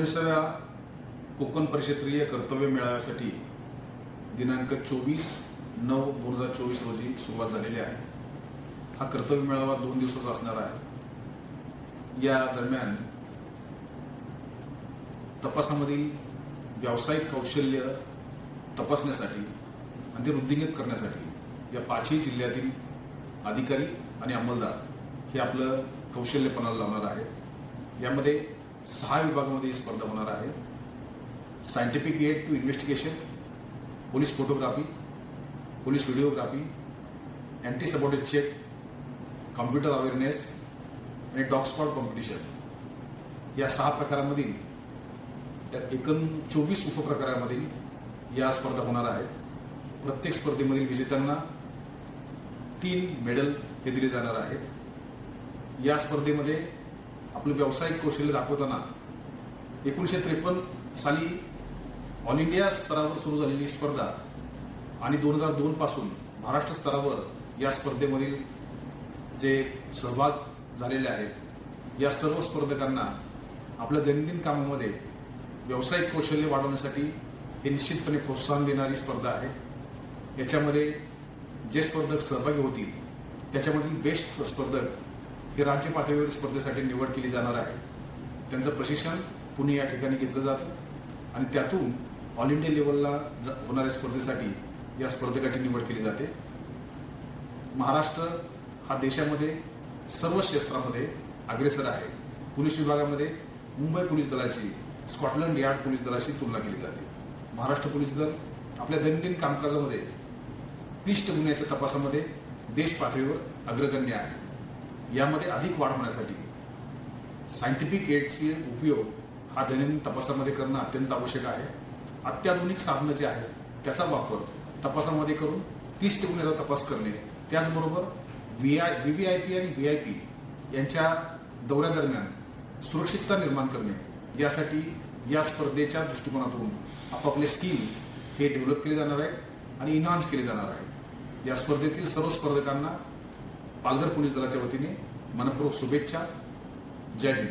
19व्या कोकण परिक्षेत्रीय कर्तव्य मेळाव्यासाठी दिनांक 24/9/2024 रोजी सुरुवात झालेली आहे। हा कर्तव्य मेळावा 2 दिवसाचा असणार आहे। या दरम्यान तपासामधील व्यावसायिक कौशल्य तपासण्यासाठी आणि ते वृद्धिंगत करण्यासाठी या 5ही जिल्ह्यातील अधिकारी आणि अंमलदार हे आपलं कौशल्य पणाला लावणार आहेत। यामध्ये 6 विभागामध्ये ही स्पर्धा होणार आहे। Scientific aid to investigation, police photography, police videography, anti subordinate check, computer awareness आणि डॉग स्क्वॉड कॉम्पिटिशन या 6 प्रकारांमधील एकूण 24 उपप्रकारांमधील या स्पर्धा होणार आहेत। प्रत्येक स्पर्धेमधील विजेत्यांना 3 मेडल हे दिले जाणार आहेत। या स्पर्धेमध्ये आपलं व्यावसायिक कौशल्य दाखवताना 1953 साली ऑल इंडिया स्तरावर सुरू झालेली स्पर्धा आणि 2002 पासून महाराष्ट्र स्तरावर या स्पर्धेमधील जे सहभाग झालेले आहेत या सर्व स्पर्धकांना आपल्या दैनंदिन कामामध्ये व्यावसायिक कौशल्य वाढवण्यासाठी हे निश्चितपणे प्रोत्साहन देणारी स्पर्धा आहे। याच्यामध्ये जे स्पर्धक सहभागी होतील त्याच्यामधील बेस्ट स्पर्धक हे राज्य पातळीवर स्पर्धेसाठी निवड केली जाणार आहे। त्यांचं प्रशिक्षण पुणे या ठिकाणी घेतलं जातं आणि त्यातून ऑल इंडिया लेवलला होणाऱ्या स्पर्धेसाठी या स्पर्धकाची निवड केली जाते। महाराष्ट्र हा देशामध्ये सर्व क्षेत्रामध्ये अग्रेसर आहे। पोलीस विभागामध्ये मुंबई पोलीस दलाची स्कॉटलंड यार्ड पोलीस दलाशी तुलना केली जाते। महाराष्ट्र पोलीस दल आपल्या दैनंदिन कामकाजामध्ये क्लिष्ट गुन्ह्याच्या तपासामध्ये देश पातळीवर अग्रगण्य आहे। यामध्ये अधिक वाढ होण्यासाठी सायंटिफिक एडचे उपयोग हा दैनंदिन तपासामध्ये करणं अत्यंत आवश्यक आहे। अत्याधुनिक साधनं जे आहेत त्याचा वापर तपासामध्ये करून क्लिष्ट गुन्ह्याचा तपास करणे, त्याचबरोबर व्हीव्हीआयपी आणि व्हीआयपी यांच्या दौऱ्यादरम्यान सुरक्षितता निर्माण करणे, यासाठी या स्पर्धेच्या दृष्टिकोनातून आपापले स्किल हे डेव्हलप केले जाणार आहेत आणि इन्हान्स केले जाणार आहेत। या स्पर्धेतील सर्व स्पर्धकांना पालघर पोलीस दलाच्या वतीने मनपूर्वक शुभेच्छा। जय हिंद।